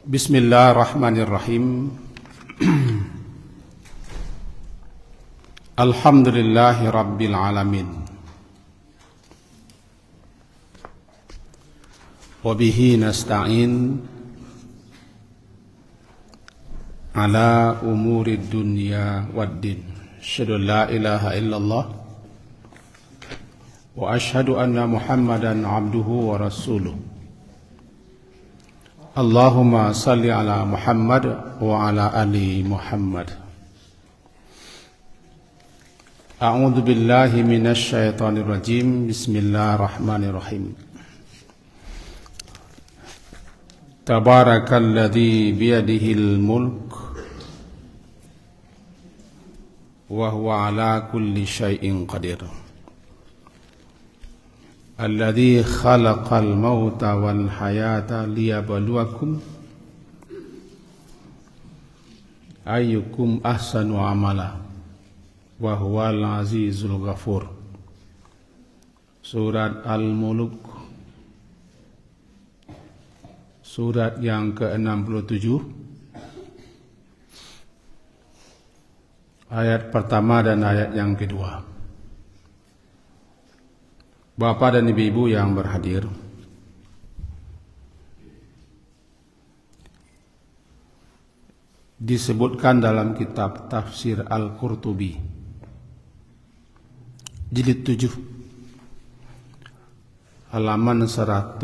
Bismillahirrahmanirrahim. Alhamdulillahi rabbil alamin. Wa bihi nasta'in ala umuri dunya waddin. Asyhadu an la ilaha illallah wa asyhadu anna Muhammadan abduhu wa rasuluh. Allahumma salli ala Muhammad wa ala ali Muhammad. A'udzu billahi minasy syaithanir rajim. Bismillahirrahmanirrahim. Tabarakalladzi biyadihil mulk wa huwa ala kulli syai'in qadir. Alladzi khalaqal mauta wal hayata liyabluwakum ayyukum ahsanu amala wa huwal azizul ghafur. Surat Al-Mulk, surat yang ke-67, ayat pertama dan ayat yang kedua. Bapak dan ibu-ibu yang berhadir, disebutkan dalam kitab Tafsir Al-Qurtubi jilid 7 halaman 114.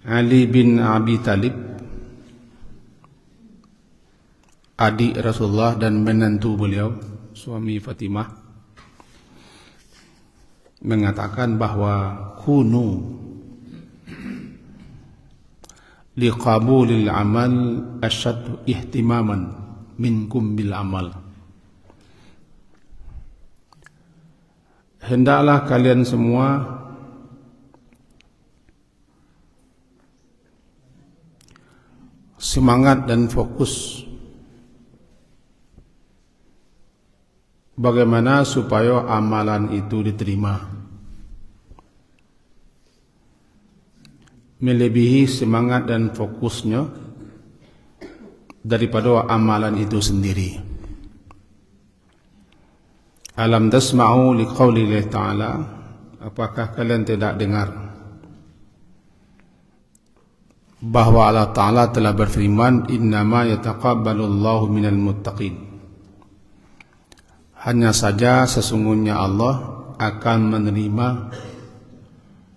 Ali bin Abi Thalib, adik Rasulullah dan menantu beliau, suami Fatimah, mengatakan bahwa kunu liqabulil amal asyaddu ihtimaman minkum bil amal. Hendaklah kalian semua semangat dan fokus bagaimana supaya amalan itu diterima, melebihi semangat dan fokusnya daripada amalan itu sendiri. Alam tasma'u liqaulillahi ta'ala, apakah kalian tidak dengar bahwa Allah Ta'ala telah berfirman, innama yataqabbalullahu minal muttaqin, hanya saja sesungguhnya Allah akan menerima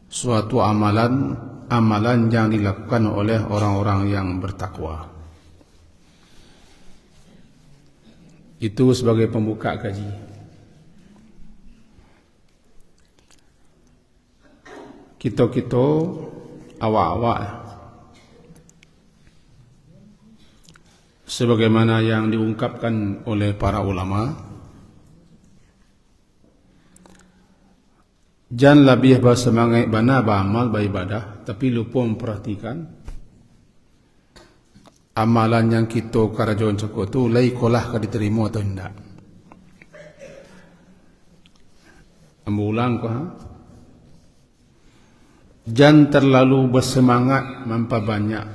suatu amalan yang dilakukan oleh orang-orang yang bertakwa. Itu sebagai pembuka kaji. Kita awak-awak sebagaimana yang diungkapkan oleh para ulama, jangan lebih bersemangat bana beramal beribadah, tapi lupa memperhatikan amalan yang kita karajon cukup tu lai kolah ka diterima atau tidak. Ambulang ko ha. Jangan terlalu bersemangat memperbanyak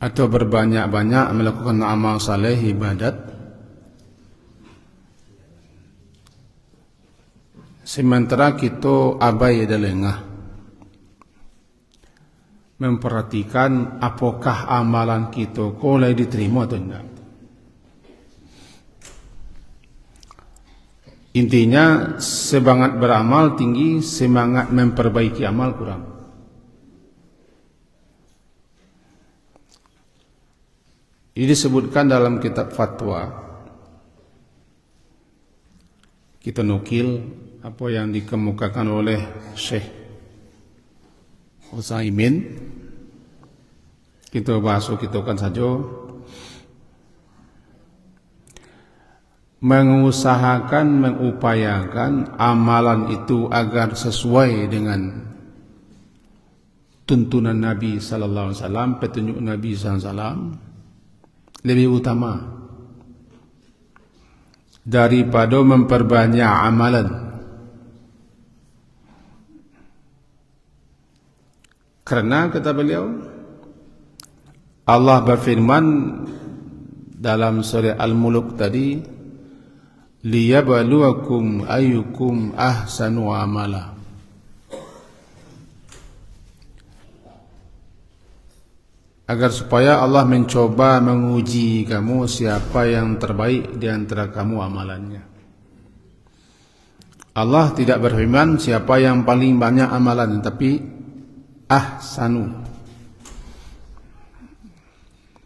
atau berbanyak-banyak melakukan amal saleh ibadat, sementara kita abai dan lengah memperhatikan apakah amalan kita boleh diterima atau tidak. Intinya semangat beramal tinggi, semangat memperbaiki amal kurang. Ini disebutkan dalam kitab fatwa. Kita nukil apa yang dikemukakan oleh Syekh Utsaimin. Kita bahas, kita kan saja mengusahakan, mengupayakan amalan itu agar sesuai dengan tuntunan Nabi sallallahu alaihi wasallam, petunjuk Nabi sallallahu alaihi wasallam, lebih utama daripada memperbanyak amalan Karena kata beliau, Allah berfirman dalam surah Al-Mulk tadi, liyabluwakum ayyukum ahsanu amala. Agar supaya Allah mencoba menguji kamu siapa yang terbaik di antara kamu amalannya. Allah tidak berfirman siapa yang paling banyak amalan, tapi ahsanu,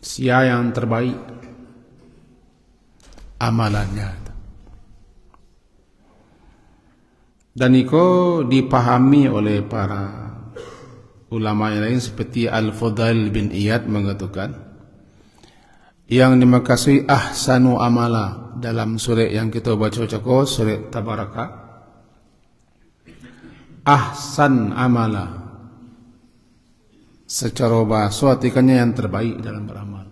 siapa yang terbaik amalannya. Dan itu dipahami oleh para ulama yang lain seperti Al-Fudail bin Iyad mengatakan, yang dimaksud ahsanu amala dalam surah yang kita baca surah Tabaraka, ahsan amala secara bahasa artinya yang terbaik dalam beramal.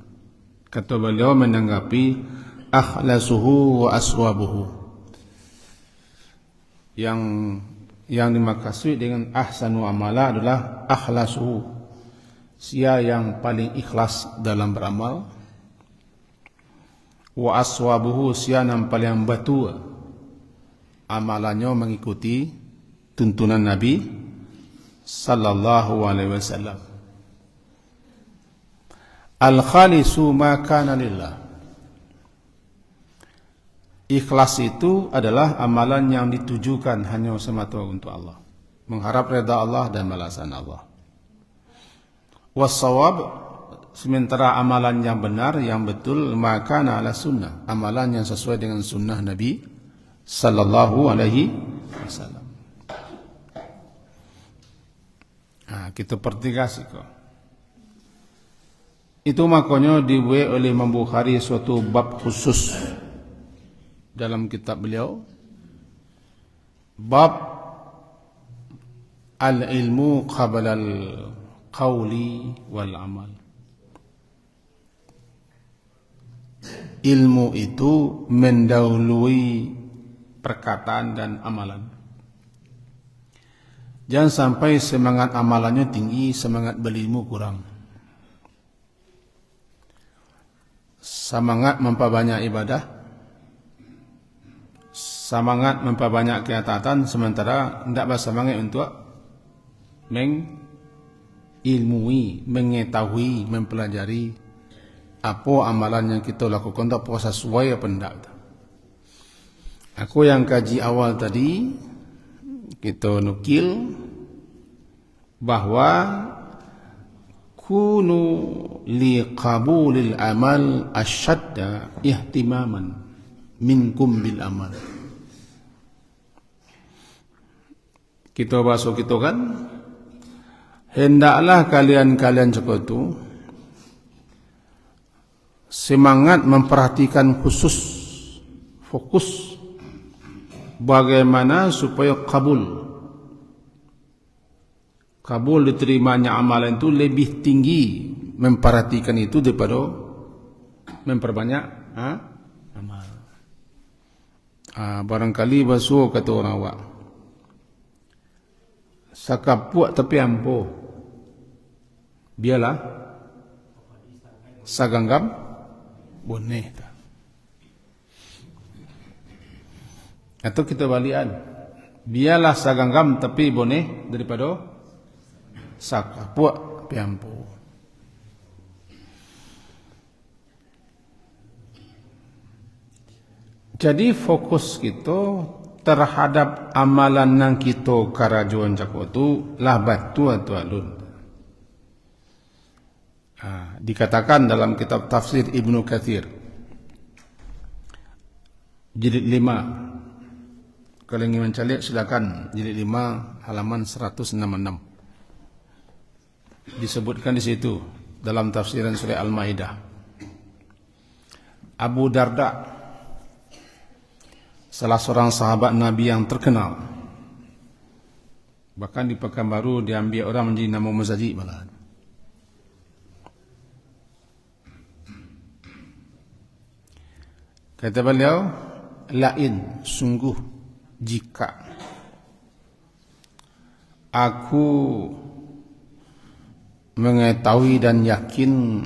Kata beliau menanggapi akhlasuhu wa aswabuhu, yang dimaksud dengan ahsanu amala adalah akhlasuhu, sia yang paling ikhlas dalam beramal, wa aswabuhu, sia yang paling betul amalannya mengikuti tuntunan Nabi sallallahu alaihi wasallam. Al-khalisu ma kana lillah, ikhlas itu adalah amalan yang ditujukan hanya semata untuk Allah, mengharap redha Allah dan balasan Allah. Was-shawab, sementara amalan yang benar, yang betul, maka ala sunnah, amalan yang sesuai dengan sunnah Nabi sallallahu alaihi wasallam. Kita pertikasi kok. Itu makanya dibuat oleh Imam Bukhari suatu bab khusus dalam kitab beliau, bab al-ilmu qabla al-qawli wal-amal. Ilmu itu mendahului perkataan dan amalan. Jangan sampai semangat amalannya tinggi, semangat berilmu kurang. Semangat memperbanyak ibadah, semangat memperbanyak keataatan, sementara tidak bersemangat untuk mengilmui, mengetahui, mempelajari apa amalan yang kita lakukan itu apa sesuai apa tidak. Aku yang kaji awal tadi kita nukil bahwa kunu liqabulil amal asyadda ihtimaman minkum bil amal. Kita bahas kita kan, hendaklah kalian sekutu semangat memperhatikan khusus, fokus bagaimana supaya kabul diterimanya amalan itu lebih tinggi memperhatikan itu daripada memperbanyak amal. Barangkali basuh kata orang awak, sakapuak tapi ampuh, biarlah saganggam boneh. Atau kita balikan, biarlah saganggam tapi boneh daripada sakapuak tapi ampuh. Jadi fokus kita terhadap amalan yang kita karajuan cakap itu lah batu atau alun. Dikatakan dalam kitab tafsir Ibnu Katsir jilid 5, kalau ingin mencari silakan jilid 5 halaman 166. Disebutkan di situ dalam tafsiran surah Al-Maidah, Abu Darda, salah seorang sahabat Nabi yang terkenal, bahkan di Pekanbaru diambil orang menjadi nama Muzadi malahan. Kata beliau, lain sungguh jika aku mengetahui dan yakin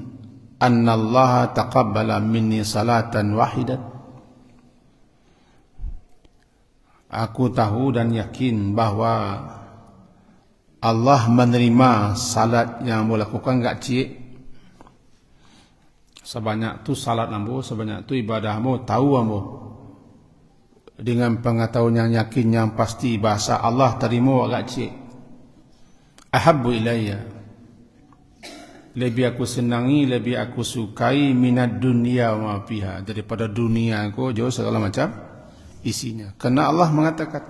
annallaha taqabbala minni salatan wahidat. Aku tahu dan yakin bahwa Allah menerima salat yang boleh lakukan gak cik. Sebanyak tu salat ambo, sebanyak tu ibadah ambo, tahu ambo. Dengan pengetahuan yang yakin yang pasti bahasa Allah terima agak cik. Ahabbu ilayya, lebih aku senangi, lebih aku sukai minad dunia wa ma fiha, daripada dunia aku jauh segala macam isinya. Karena Allah mengatakan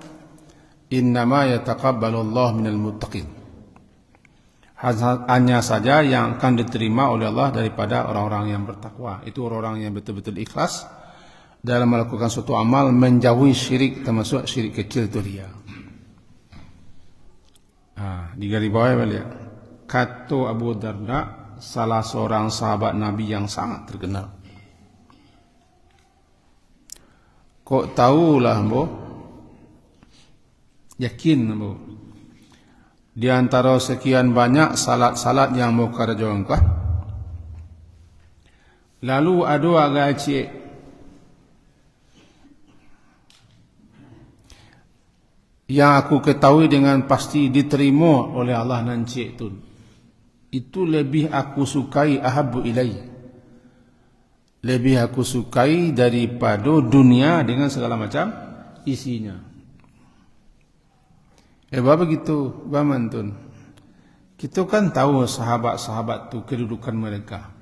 innama yataqabbalu Allah minal muttaqin, hanya saja yang akan diterima oleh Allah daripada orang-orang yang bertakwa. Itu orang-orang yang betul-betul ikhlas dalam melakukan suatu amal, menjauhi syirik, termasuk syirik kecil itu dia. Di garis bawah balik, kata Abu Darda, salah seorang sahabat Nabi yang sangat terkenal. Kok tahulah ambo, yakin ambo, di antara sekian banyak salat-salat yang mau kerjakan kah, lalu ada agak cik yang aku ketahui dengan pasti diterima oleh Allah nanti itu lebih aku sukai, ahabbu ilai, lebih aku sukai daripada dunia dengan segala macam isinya. Begitu Bamantun, kita kan tahu sahabat-sahabat tu kedudukan mereka,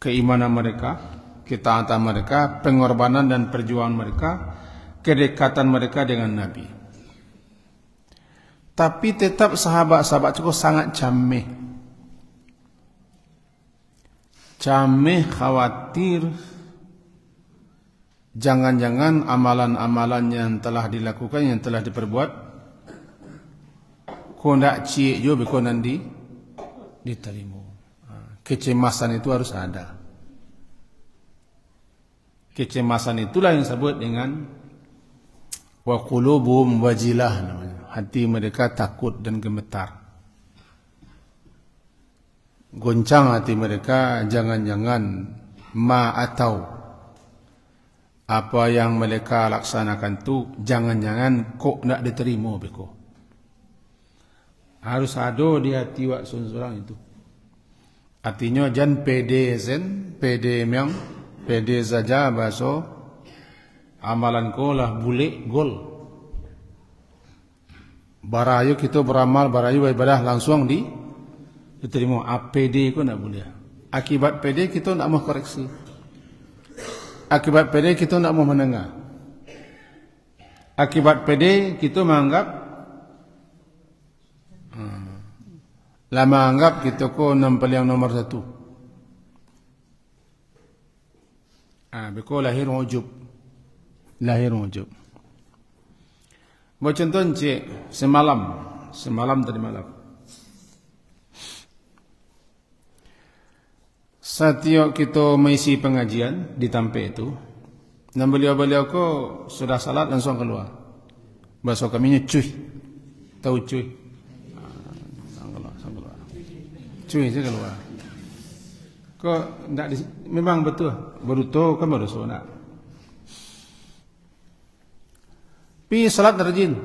keimanan mereka, ketaatan mereka, pengorbanan dan perjuangan mereka, kedekatan mereka dengan Nabi. Tapi tetap sahabat-sahabat cukup sangat cameh, khawatir jangan-jangan amalan-amalan yang telah dilakukan, yang telah diperbuat, kau nak cik jo beko nanti diterima. Kecemasan itu harus ada. Kecemasan itulah yang disebut dengan wa qulubuhum wajilah namanya. Hati mereka takut dan gemetar. Goncang hati mereka, jangan-jangan ma atau apa yang mereka laksanakan tu jangan-jangan kok nak diterima beko. Harus ada di hati wak seorang itu. Artinya jangan pede memang pede saja bahasa amalan ko lah bule gol. Barayu kita beramal, barayu ibadah langsung diterima. APD ko nak boleh. Akibat PD kita nak mau koreksi. Akibat PD kita nak mau menengah. Akibat PD kita menganggap lama anggap kita ko yang nomor satu. Beko lahir ujub. Buat contoh cik, semalam tadi malam, setiap kita mengisi pengajian di Tampe itu, dan beliau-beliau ko sudah salat langsung keluar. Bahasa kaminya cuy, tahu cuy? Keluar. Cuy je keluar. Kok tidak memang betul, baru tahu kan baru sunat. Pi salat rajin.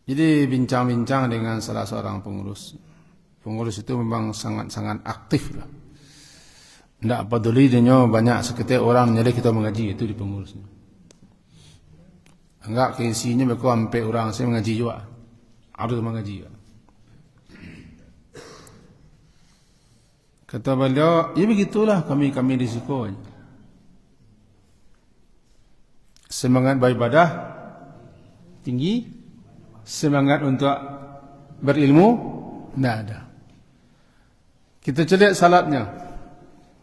Jadi bincang-bincang dengan salah seorang pengurus. Pengurus itu memang sangat-sangat aktif lah. Tidak peduli dia banyak seketika orang jadi kita mengaji itu di pengurusnya. Enggak keisinya mereka sampai orang saya mengaji juga. Harus mengaji juga. Kata beliau, ya begitulah kami di situ. Semangat beribadah tinggi, semangat untuk berilmu tidak ada. Kita cari salatnya,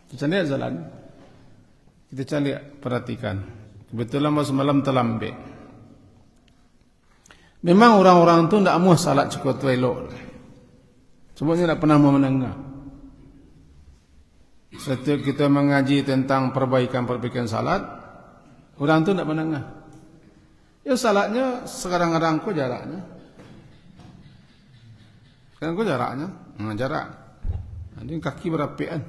kita cari perhatikan. Kebetulan semalam terlambat. Memang orang-orang itu tidak mau salat cukup elok. Sebabnya tidak pernah mau menengah. Setiap kita mengaji tentang perbaikan salat, orang itu tidak menengah. Ya salatnya sekarang-kadang kok jaraknya. Sekarang kok jaraknya, jarak. Nanti kaki berapian.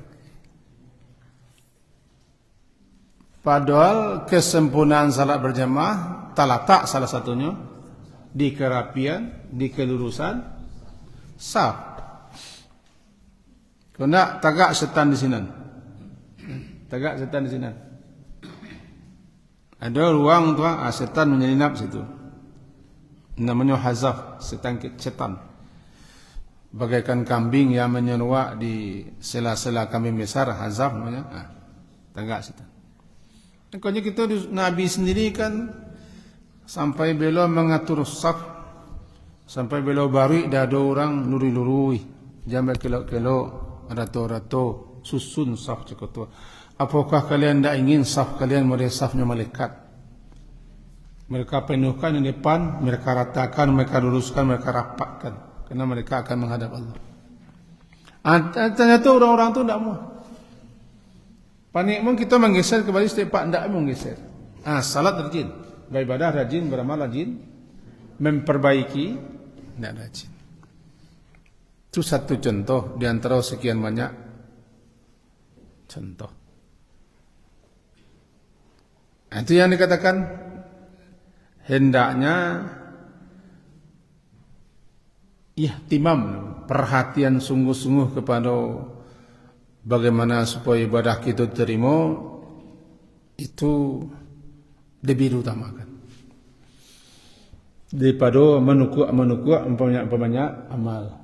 Padahal kesempurnaan salat berjamaah terletak salah satunya di kerapian, di kelurusan saf. Kalau nak tagak setan di sini. Tagak setan di sini. Ada ruang tu, setan menyelinap situ. Namanya hazaf, setan. Bagaikan kambing yang menyeruak di sela-sela kambing besar, hazaf namanya. Tagak setan. Makanya kita Nabi sendiri kan sampai beliau mengatur saf, sampai beliau bari dah ada orang luri-lurui, jambai kelok-kelok, rato-rato, susun saf cukup tua. Apakah kalian tidak ingin saf kalian mereka safnya malaikat? Mereka penuhkan di depan, mereka ratakan, mereka luruskan, mereka rapatkan, karena mereka akan menghadap Allah. Ternyata orang-orang itu tidak mau. Panik pun kita menggeser kembali setiap pak tidak menggeser. Salat rajin, beribadah rajin, beramal rajin, memperbaiki tidak rajin. Itu satu contoh di antara sekian banyak contoh. Itu yang dikatakan hendaknya ihtimam, perhatian sungguh-sungguh kepada bagaimana supaya ibadah kita terima, itu lebih diutamakan daripada menukuk banyak amal.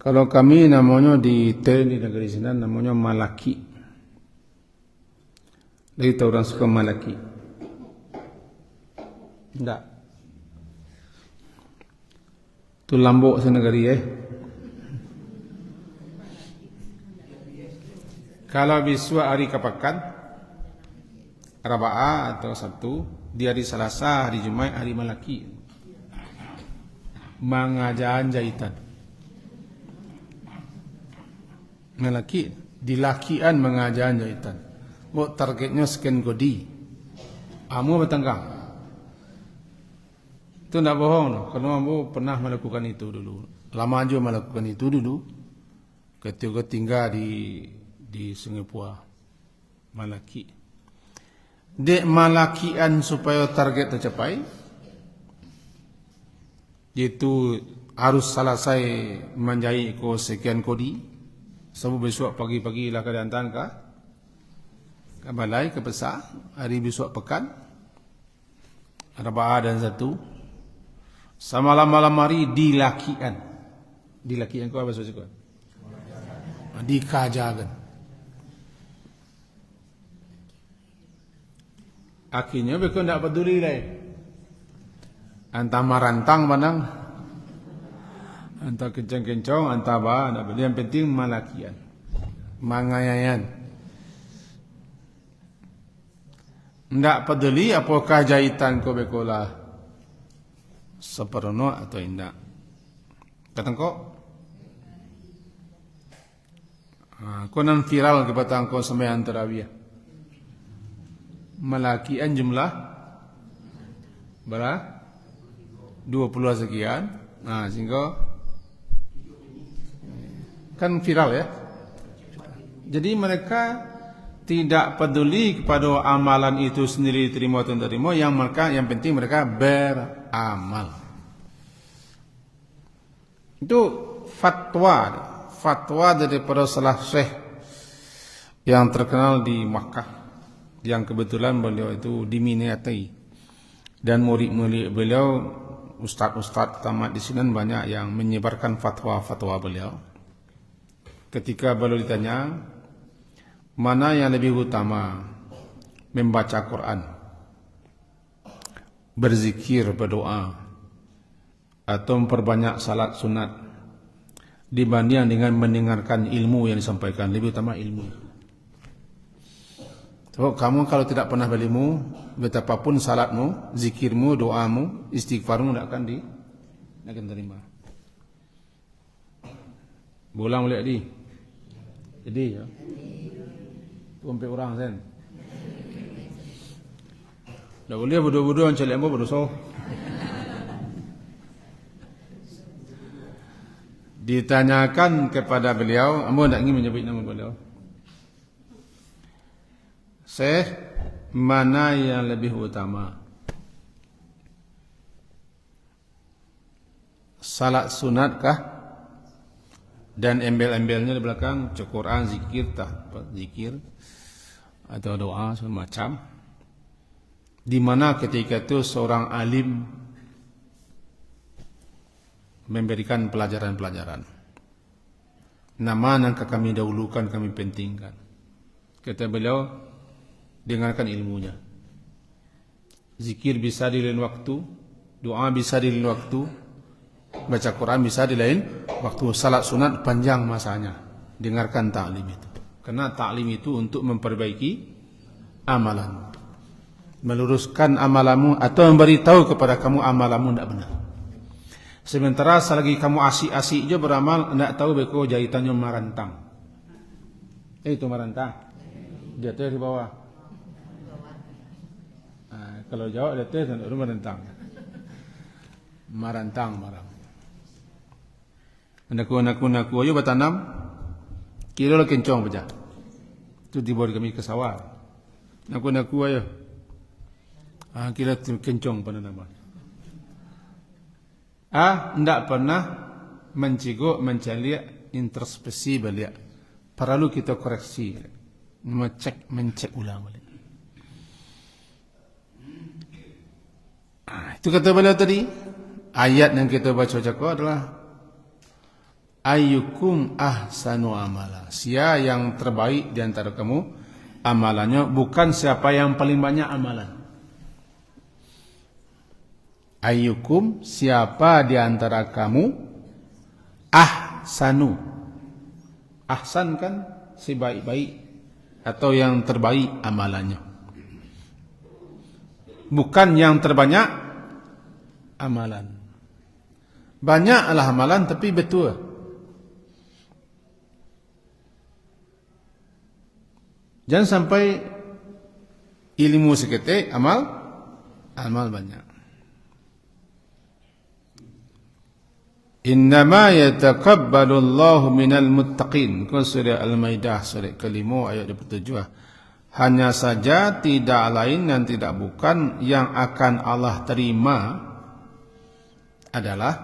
Kalau kami namanya di negeri sini namanya malaki. Lagi tahu orang suka malaki? Tidak. Itu Lombok senegari Kalau biswa hari kapakan, Raba'ah atau Sabtu, di hari Selasa, hari Jumat, hari Malaki, mengajaran jahitan. Malaki, dilakian mengajaran jahitan. Buat targetnya sekian kodi. Amu bertengkang. Itu tidak bohong, no? Karena kamu pernah melakukan itu dulu. Lama aja melakukan itu dulu. Ketika tinggal di Singapura, Malaki. Dek malakian supaya target tercapai, yaitu harus selesai menjahit ko sekian kodi. Sebab besok pagi-pagi lah kedantan ke balai ke besar, hari besok pekan, Arba'ah dan satu. Sama malam hari dilakian. Dilakian ko apa maksudnya? Dikajakan. Akhirnya mereka tidak peduli lagi. Antah marantang manang, antah kencang-kencang, antah bah, tidak peduli. Yang penting malakian, mangayayan. Tidak peduli apakah jahitan kau bekolah seperono atau tidak. Kata kau, kau nan viral kepada kau sembahyang tarawih. Malakian jumlah berapa? 20 sekian. Sehingga kan viral ya. Jadi mereka tidak peduli kepada amalan itu sendiri terima atau tidak terima, yang penting mereka beramal. Itu fatwa daripada salah syekh yang terkenal di Makkah, yang kebetulan beliau itu diminati, dan murid-murid beliau, ustaz-ustaz tamat di sini banyak yang menyebarkan fatwa-fatwa beliau. Ketika beliau ditanya mana yang lebih utama, membaca Quran, berzikir, berdoa, atau memperbanyak salat sunat, dibanding dengan mendengarkan ilmu yang disampaikan, lebih utama ilmu. So, kamu kalau tidak pernah berilmu, betapapun salatmu, zikirmu, doamu, istighfarmu tidak akan diterima. Bolang boleh jadi ya. Sampai orang sen. Dah boleh bodoh-bodoh yang celek ambo berdosa. Ditanyakan kepada beliau, ambo tidak ingin menyebut nama beliau. Syekh, mana yang lebih utama? Salat sunat kah? Dan embel-embelnya di belakang Quran, zikir, zikir atau doa semacam. Di mana ketika itu seorang alim memberikan pelajaran-pelajaran. Nama yang kami dahulukan, kami pentingkan. Kata beliau, dengarkan ilmunya. Zikir bisa di lain waktu, doa bisa di lain waktu, baca Quran bisa di lain waktu. Salat sunat panjang masanya. Dengarkan ta'lim itu. Karena ta'lim itu untuk memperbaiki amalan, meluruskan amalanmu atau memberitahu kepada kamu amalanmu tidak benar. Sementara selagi kamu asik-asik je beramal, tidak tahu beko jahitannya marantang. Itu marantang. Dia di bawah. Kalau jawab dia itu marantang. Marantang marang. Naku ayo bertanam. Kira lo kencong baca. Itu dibawa kami ke sawah. Naku ayo. Kira kencong penanaman. Tidak pernah mencari introspeksi balik. Perlu kita koreksi, mencek ulang balik. Itu kata beliau tadi. Ayat yang kita baca adalah ayyukum ahsanu amala. Siapa yang terbaik di antara kamu amalannya, bukan siapa yang paling banyak amalan. Ayyukum, siapa di antara kamu ahsanu. Ahsan kan sebaik-baik atau yang terbaik amalannya. Bukan yang terbanyak amalan. Banyaklah amalan tapi betul. Jangan sampai ilmu seketik, amal banyak. Innama yataqabbalu Allahu minal muttaqin. Surah Al-Maidah surah ke-5 ayat 27. Hanya saja tidak lain dan tidak bukan yang akan Allah terima adalah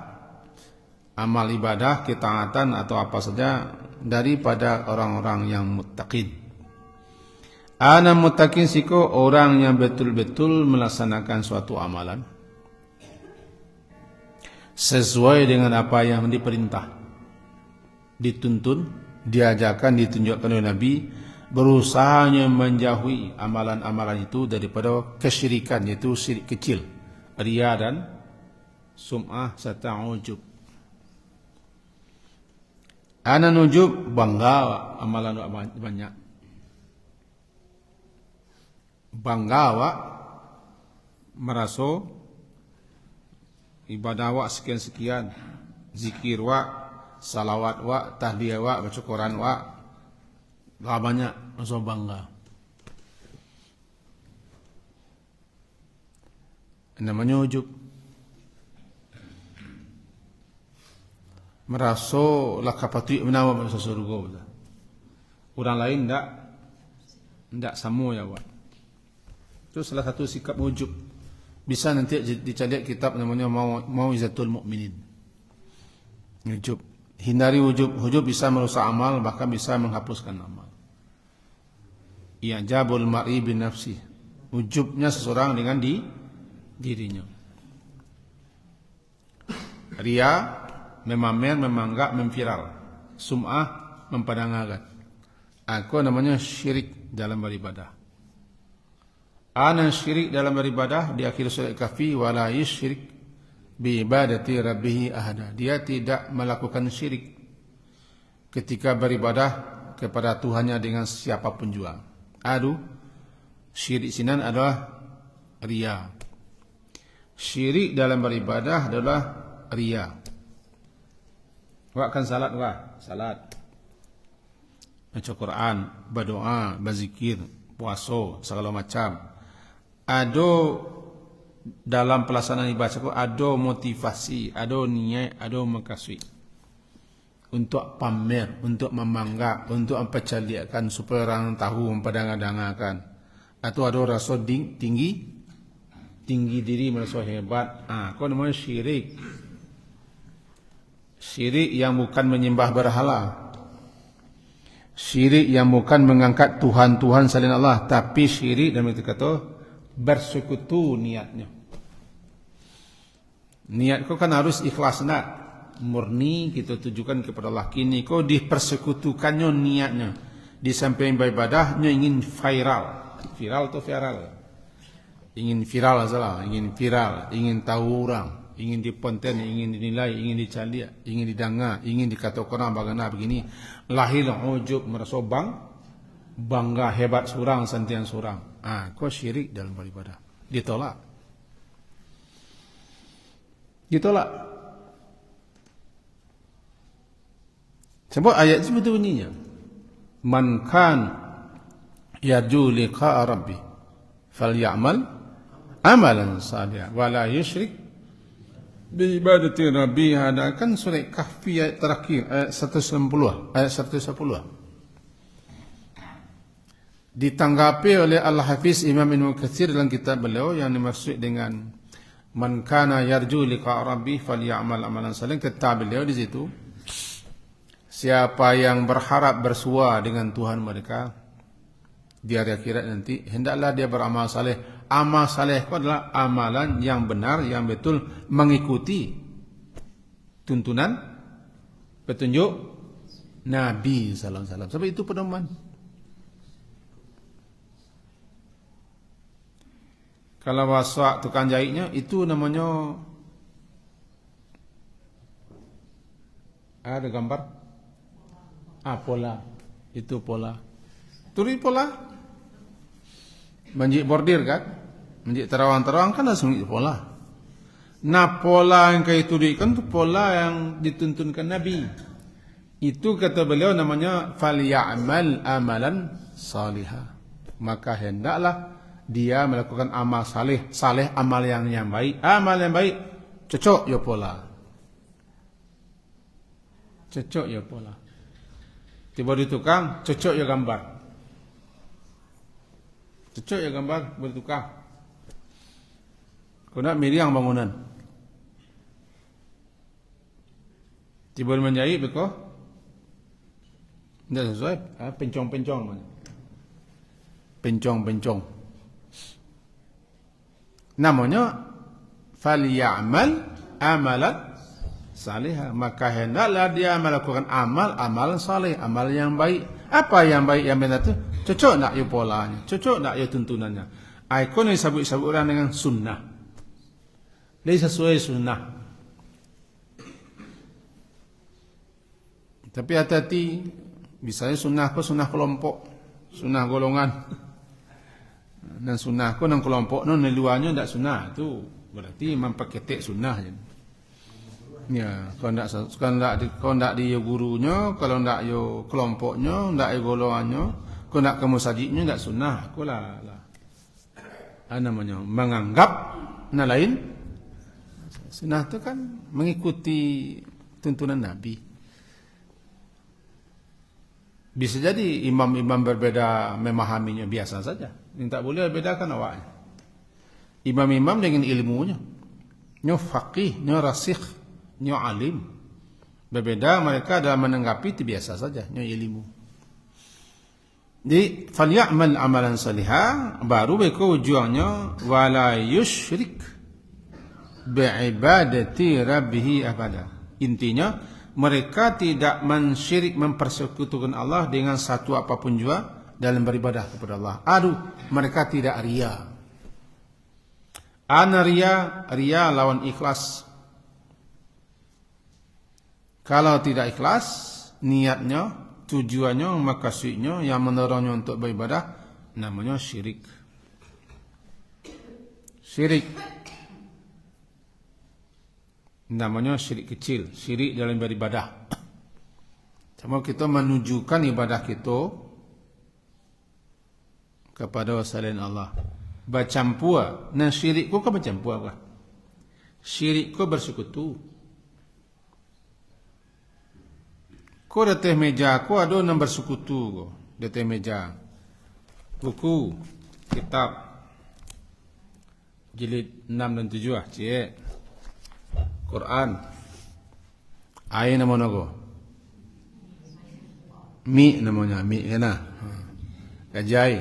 amal ibadah, ketaatan atau apa saja daripada orang-orang yang muttaqin. Ana muttaqin siko orang yang betul-betul melaksanakan suatu amalan sesuai dengan apa yang diperintah, dituntun, diajarkan, ditunjukkan oleh Nabi, berusahanya menjauhi amalan-amalan itu daripada kesyirikan, yaitu syirik kecil, riya dan sum'ah serta ujub. Ana ujub bangga amalan banyak, bangga merasa ibadah wak sekian-sekian, zikir wak, salawat wak, tahliyah wak, baca Quran wak, banyak, masa bangga. Namanya ujub. Merasa lah kapatui menawa masuk surga. Orang lain tidak sama ya wak. Itu salah satu sikap ujub. Bisa nanti dicari kitab namanya Mau'izatul Mu'minin. Ujub. Hindari ujub. Ujub bisa merusak amal, bahkan bisa menghapuskan amal. I'jabul mar'i bin nafsi. Ujubnya seseorang dengan dirinya. Riya, memamer, memanggap, memviral. Sum'ah, mempadangkan. Aku namanya syirik dalam beribadah. Ana syirik dalam beribadah di akhir surah Kahfi, wala yusyrik bi ibadati rabbih ahada. Dia tidak melakukan syirik ketika beribadah kepada Tuhannya dengan siapapun juga. Syirik sinan adalah riya. Syirik dalam beribadah adalah riya. Wakan salat salat. Baca Quran, berdoa, berzikir, puasa, segala macam. ada dalam pelaksanaan ibadah aku ada motivasi, ada niat, ada makasih untuk pamer, untuk membangga, untuk mempercaliakan supaya orang tahu mempadang-dangakan, atau ada rasa tinggi diri, merasa hebat. Kau namanya syirik. Syirik yang bukan menyembah berhala, syirik yang bukan mengangkat Tuhan selain Allah, tapi syirik dalam itu kata bersekutu niatnya. Niat kau kan harus ikhlas, nak murni kita tujukan kepada Allah. Kini kau dipersekutukannya niatnya, di samping ibadahnya ingin viral, ingin viral salah, ingin tahu orang, ingin diponten, ingin dinilai, ingin dicaliak, ingin didanga, ingin dikatakan orang bagaimana begini, lahir ujub, merasa bangga hebat surang, santian surang. Kau syirik dalam beribadah, ditolak. Sebab ayat itu betul bunyinya, man kan yarju liqa'a rabbi falyamal amalan salihan wala yusyrik bi ibadati rabbi. Ada kan surah Kahfi ayat terakhir, ayat 190, ayat 110. Ditanggapi oleh Al-Hafiz Imam Ibnu Katsir dalam kitab beliau yang dimaksud dengan man kana yarju liqa rabbi falyamal amalan salihan, kata beliau di situ, siapa yang berharap bersua dengan Tuhan mereka di hari akhirat nanti, hendaklah dia beramal saleh. Amal saleh itu adalah amalan yang benar, yang betul, mengikuti tuntunan petunjuk Nabi sallallahu alaihi wasallam. Sebab itu pedoman. Kalau wasak tukang jahitnya, itu namanya ada gambar. Pola. Itu pola. Turi pola. Menjik bordir kan? Menjik terawang-terawang kan langsung itu pola. Nah, pola yang kayak itu kan itu pola yang dituntunkan Nabi. Itu kata beliau namanya falyamal amalan salihah. Maka hendaklah dia melakukan amal saleh, amal yang baik, cocok ya pola. Tiba di tukang, cocok ya gambar. Bertukang. Kau nak miriang bangunan. Tiba menjahit beko. Tidak sesuai, pencong. Pencong. Namanya falyamal amalan salihah. Maka hendaklah dia melakukan amal saleh, amal yang baik. Apa yang baik yang benar itu? Cocok nak ya polanya, cocok nak ya tuntunannya. Ikon yang disebut orang dengan sunnah. Dia sesuai sunnah. Tapi hati-hati, misalnya sunnah kelompok, sunnah golongan. Dan sunnah ko nang kelompok no luarnya ndak sunnah, tu berarti memperketek sunnah je. Ya, kalau ndak dia gurunya, kalau ndak yo kelompoknya, ndak yo golongannya, kalau ndak ke masjidnya ndak sunnah. Ko lah. Namanya menganggap lain. Sunnah tu kan mengikuti tuntunan Nabi. Bisa jadi imam-imam berbeda memahaminya, biasa saja. Yang tak boleh bedakan awaknya. Imam-imam dengan ilmunya, nyo faqih, nyo rasikh, nyo alim. Berbeda mereka dalam menanggapi itu biasa saja, nyo ilmu. Jadi falyamal amalan salihah, baru beko ujungnya wala yusyrik bi'ibadati rabbih abada. Intinya mereka tidak mensyirik, mempersekutukan Allah dengan satu apapun juga dalam beribadah kepada Allah. Mereka tidak riya. Riya lawan ikhlas. Kalau tidak ikhlas, niatnya, tujuannya, makasihnya yang mendorongnya untuk beribadah, namanya syirik. Namanya syirik kecil, syirik dalam beribadah. Cuma kita menunjukkan ibadah kita kepada selain Allah. bercampur. Nah syirik ko bercampur apa? Syirik ko bersekutu. Ko datang meja ko ada yang bersekutu ko. Datang meja. Buku, kitab, jilid 6 dan 7 cik. Quran. Ayat nama ko. Mi namanya, mi kena. Gajai.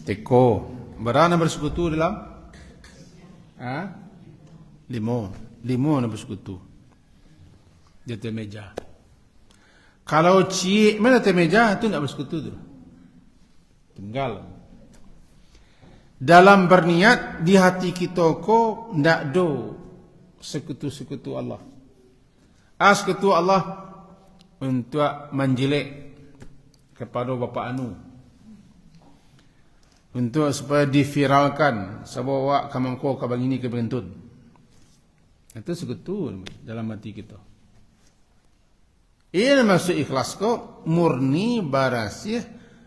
Teko. Berapa bersekutu dalam? Lima nak bersekutu. Di atas meja. Kalau cik mana atas meja tu nak bersekutu tu. Tinggal. Dalam berniat di hati kita ko ndak do sekutu-sekutu Allah. Sekutu Allah untuk menjelek kepada bapa anu. Untuk supaya diviralkan sebab awak kamangko ka begini ke bentut. Itu sekutu dalam hati kita. Ini maksud ikhlas ko murni barasih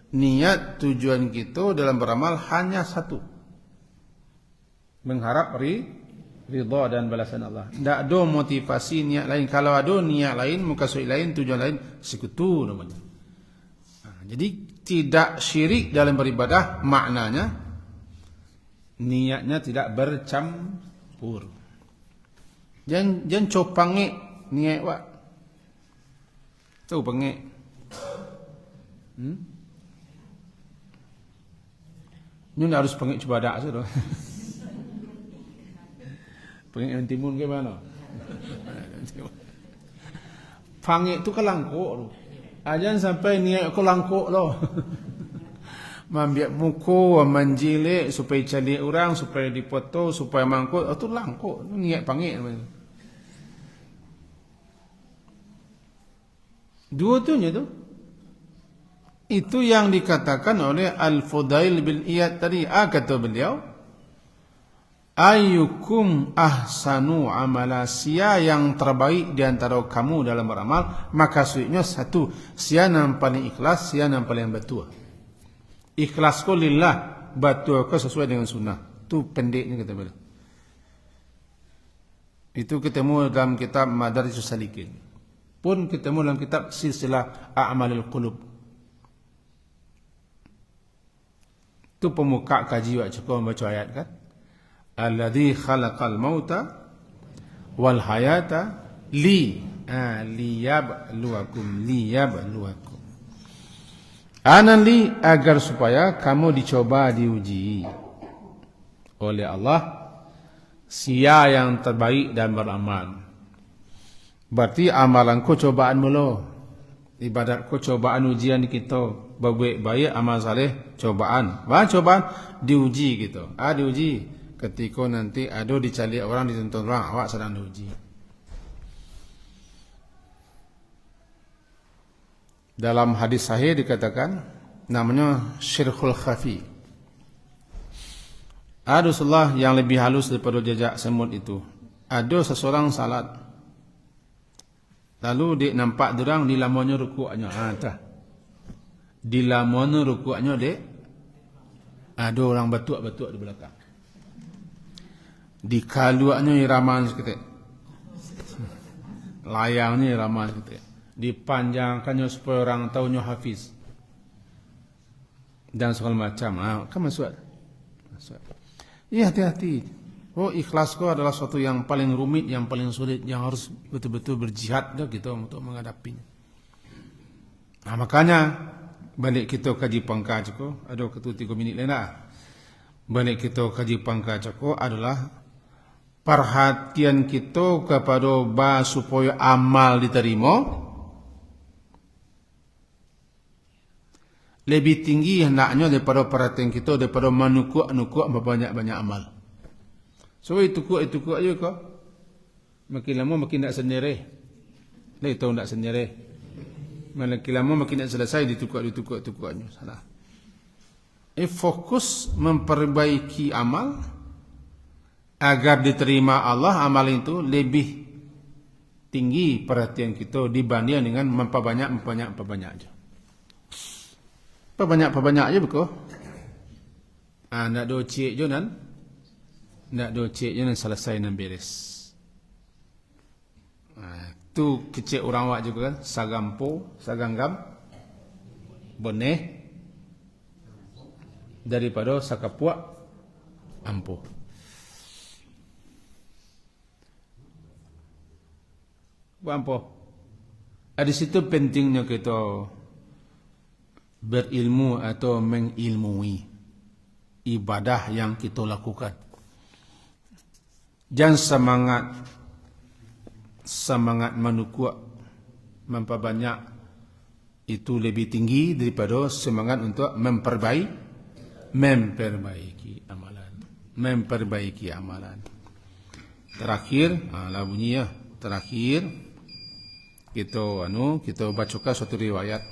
niat tujuan kita dalam beramal hanya satu. Mengharap ridha dan balasan Allah. Tak ada motivasi niat lain. Kalau ada niat lain, maksud lain, tujuan lain, sekutu namanya. Jadi tidak syirik dalam beribadah maknanya niatnya tidak bercampur. Jangan copangik niat wak. Tahu pangik. Ini harus pangik coba dak sudah. Pangik yang timun ke mana? Pangik tu kelangkuk tu. Jangan sampai niat aku langkuk loh. Mambiak muka, menjilik supaya cari orang, supaya dipoto, supaya mangkuk. Itu langkuk. Itu niat pangik namanya. Dua tunya tu. Itu yang dikatakan oleh Al-Fudail bin Iyad tadi. Kata beliau, ayyukum ahsanu amala, sia yang terbaik di antara kamu dalam beramal. Maka maksudnya satu, sia yang paling ikhlas, sia yang paling betul. Ikhlas ko lillah, betul ko sesuai dengan sunnah. Itu pendeknya kata beliau. Itu ketemu dalam kitab Madarijus Salikin. Pun ketemu dalam kitab Silsilah A'malul Qulub. Itu pemuka kaji wak cukup membaca ayat kan. Alladzi khalaqal mauta wal hayata liyabluwakum. Anali agar supaya kamu dicoba, diuji oleh Allah, sia yang terbaik dan beramal. Berarti amalanku cobaan mula. Ibadatku cobaan ujian kita. Baik amal saleh cobaan. Cobaan diuji gitu. Diuji ketika nanti ada dicari orang, dituntut orang, awak sedang diuji. Dalam hadis sahih dikatakan namanya syirkhul khafi. Rasulullah yang lebih halus daripada jejak semut itu. Ada seseorang salat. Lalu dia nampak dorang di lamanya rukuknya. Di lamanya rukuknya dia ada orang batuk-batuk di belakang. Di kaluaknya iraman seketik. Layangnya iraman seketik. Dipanjangkannya supaya orang tahunya hafiz. Dan segala macam. Kan masuk. Ya hati-hati. Ikhlas ko adalah suatu yang paling rumit, yang paling sulit, yang harus betul-betul berjihad dah kita untuk menghadapinya. Makanya balik kita kaji pangka joko, ada ketu 3 minit lainlah. Balik kita kaji pangka joko adalah perhatian kita kepada supaya amal diterima lebih tinggi hendaknya daripada perhatian kita daripada menukuk-nukuk banyak-banyak amal. So itu kuat aja kau. Makin lama makin tak sendiri. Lagi tahu tak sendiri. Makin lama makin tak selesai ditukuk-tukuknya. Salah. Fokus memperbaiki amal agar diterima Allah, amal itu lebih tinggi perhatian kita dibanding dengan memperbanyak aja. Perbanyak aja betul. Nak docek je nan. Nak docek je nan selesai nan beres. Tu kecil orang awak juga kan. Sagampo, saganggam, boneh. Daripada sakapuak, ampuh. Ampuh. Di situ pentingnya kita berilmu atau mengilmui ibadah yang kita lakukan. Jangan semangat menukuk memperbanyak itu lebih tinggi daripada semangat untuk memperbaiki amalan. Terakhir, lah bunyi ya. Terakhir kita bacakan suatu riwayat.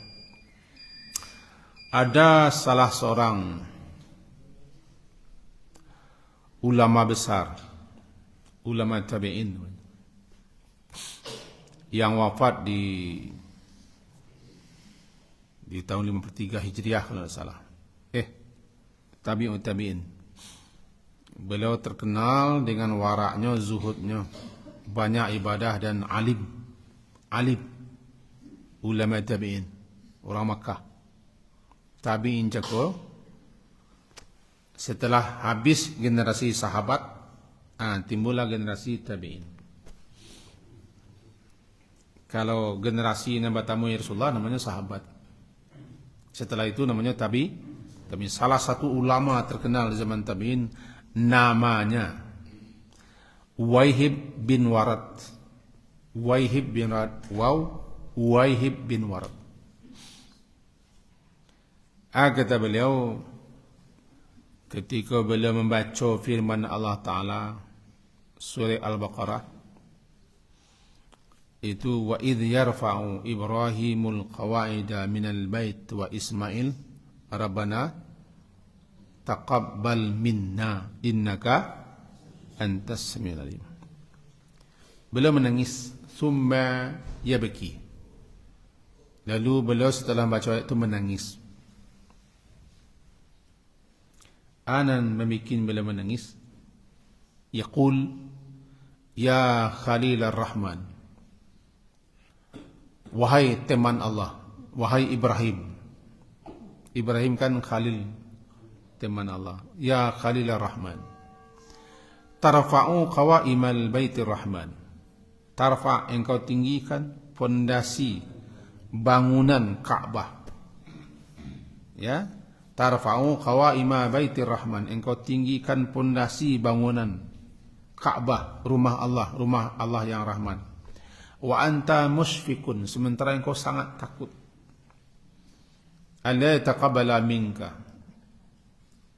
Ada salah seorang ulama besar, ulama tabi'in, yang wafat di tahun 53 Hijriah kalau tidak salah. Tabi'in. Beliau terkenal dengan waraknya, zuhudnya, banyak ibadah dan alim. Ulama tabi'in, orang Makkah. Tabi'in jago. Setelah habis generasi sahabat, timbullah generasi tabi'in. Kalau generasi yang bertemu Rasulullah namanya sahabat. Setelah itu namanya tabi'in. Salah satu ulama terkenal di zaman tabi'in namanya Waihib bin Warad. Waihib bin Warad. Kata beliau, ketika beliau membaca firman Allah Ta'ala surah Al-Baqarah, itu wa idh yarfa'u Ibrahimul qawa'ida minal bait wa Ismail Rabbana taqabbal minna innaka antas samiul alim. Beliau menangis, summa yabki. Lalu beliau setelah baca ayat itu menangis. Anan membikin beliau menangis. Yaqul ya Khalil Ar-Rahman, wahai teman Allah, wahai Ibrahim. Ibrahim kan Khalil, teman Allah. Ya Khalil Ar-Rahman, tarfa'u qawaimal baitir rahman. Tarfa', engkau tinggikan fondasi bangunan Ka'bah. Ya, tarfa'u qawaima baitir rahman, engkau tinggikan fondasi bangunan Ka'bah, rumah Allah yang Rahman. Wa anta musyfikun, sementara engkau sangat takut. Alla taqabbala minka,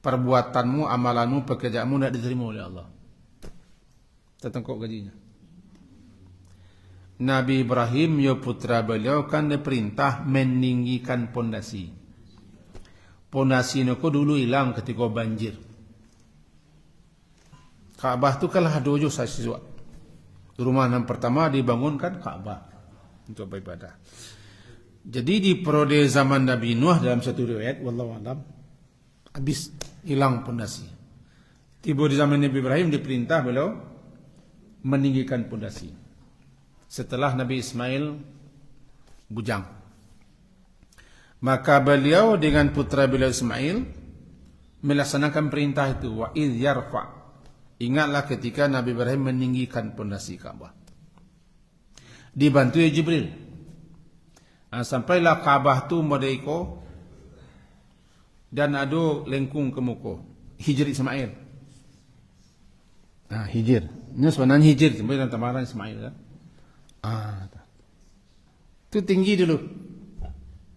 perbuatanmu, amalanmu, pekerjaanmu tidak diterima oleh Allah. Tertengkok gajinya. Nabi Ibrahim, ya putra beliau, kan diperintah meninggikan pondasi. Pondasi itu dulu hilang ketika banjir. Ka'bah itu kalah dojo siswa. Rumah yang pertama dibangunkan Ka'bah untuk beribadah. Jadi di periode zaman Nabi Nuh dalam satu riwayat, wallahu a'lam, habis hilang pondasi. Tiba di zaman Nabi Ibrahim diperintah beliau meninggikan pondasi. Setelah Nabi Ismail bujang, maka beliau dengan putra beliau Ismail melaksanakan perintah itu. Wa idh yarfa', ingatlah ketika Nabi Ibrahim meninggikan pondasi Ka'bah, dibantu Jibril. Sampailah Ka'bah tu merdeka dan ada lengkung ke muka. Hijr Ismail. Hijr. Ini sebenarnya Hijr, sampai dalam tamaran Ismail kan. Itu tinggi dulu.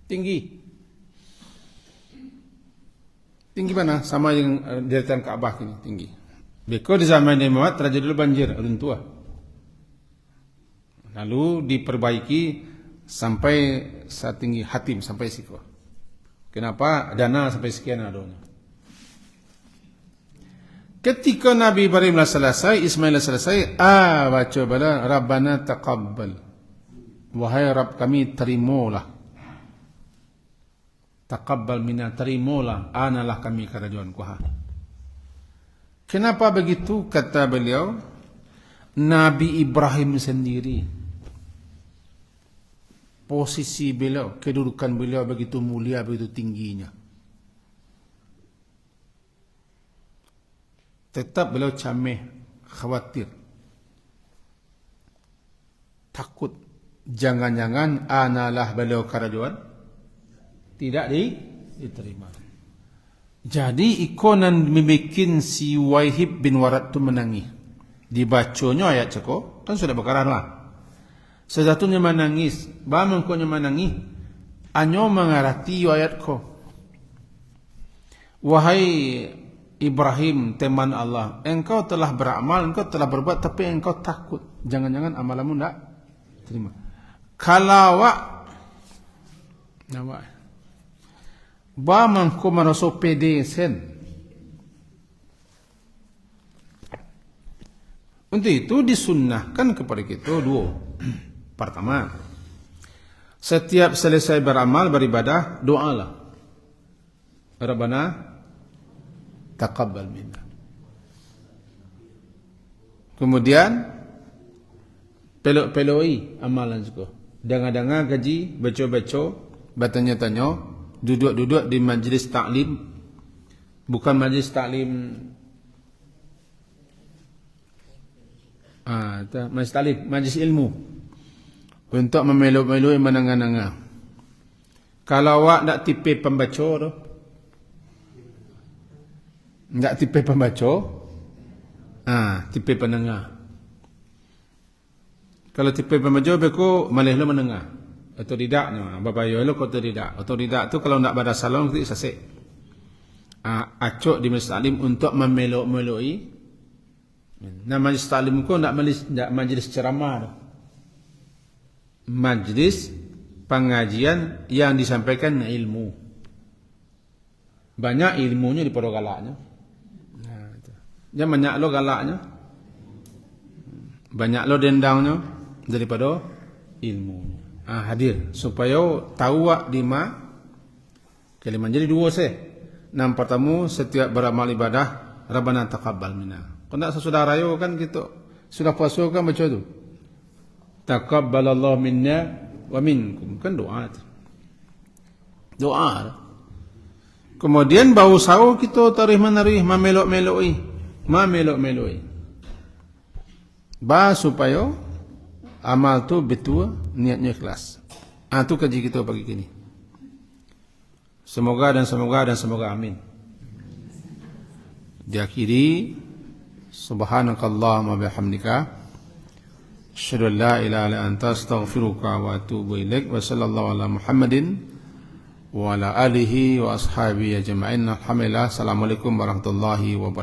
Tinggi mana? Sama yang deretan Ka'bah ini tinggi. Beko di zaman Nabi Muhammad terjadi dulu banjir, runtuh. Lalu diperbaiki sampai setinggi hatim, sampai siku. Kenapa? Dana sampai sekian adanya. Ketika Nabi Ibrahim selesai, Ismail selesai, baca bala Rabbana taqabbal. Wahai Rabb kami, terimalah. Taqabbal minna, terimalah. Analah kami kerajaan kuha. Kenapa begitu? Kata beliau, Nabi Ibrahim sendiri, posisi beliau, kedudukan beliau begitu mulia, begitu tingginya. Tetap beliau cameh, khawatir, takut, jangan-jangan analah beliau kerajuan tidak diterima. Jadi ikonan membikin si Wahib bin Warad tu menangis. Dibacanya ayat ceko, kan sudah bakaran lah. Sejatuhnya menangis, bamangkonya menangis, anyo mengarati ayat ko. Wahai Ibrahim, teman Allah, engkau telah beramal, engkau telah berbuat, tapi engkau takut. Jangan-jangan amalanmu tidak terima. Kalau nawak, bamangko maraso pede sen. Untuk itu disunnahkan kepada kita dua. Pertama, setiap selesai beramal, beribadah, doalah. Rabbana taqabbal minna. Kemudian pelok-peloi amalan juga. Dengar-dengar gaji, baca-baca, bertanya-tanya, duduk-duduk di majlis taklim, bukan majlis taklim majlis taklim, majlis ilmu, untuk memeluk-meluk menengah-nengah. Kalau awak tak tipe pembaca tu, tak tipe pembaca, tipe penengah. Kalau tipe pembaca beku malih lo menengah. Atau tidak, babayo lo atau tidak. Atau tidak tu kalau nak pada salon kita sasek. Acok di majlis taklim untuk memeluk-melui. Nah majlis taklim ko nak majlis ceramah. Majlis pengajian yang disampaikan ilmu. Banyak ilmunya di pada galaknya. Jangan banyak lo galaknya. Banyak lo dendangnya daripada ilmunya. Hadir supaya tahu di ma kalimat. Jadi dua Nam pertama, setiap beramal ibadah, Rabbana taqabbal minna. Kalau nak sesudah rayo kan kita sudah puasa kan baca tu. Taqabbalallahu minna wa minkum, kan doa. Doa. Kemudian bau sawo kita tarikh menarikh mamelok-meloi. Ba supaya amal tu betul, niatnya ikhlas. Tu kaji kita pagi kini. Semoga amin. Diakhiri, subhanakallahumma bihamdika, asyhadu an la ilaha illa anta, astaghfiruka wa atubu ilaik. Wa sallallahu ala Muhammadin wa ala alihi wa ashabihi ajma'in. Alhamdulillah. Assalamualaikum warahmatullahi wabarakatuh.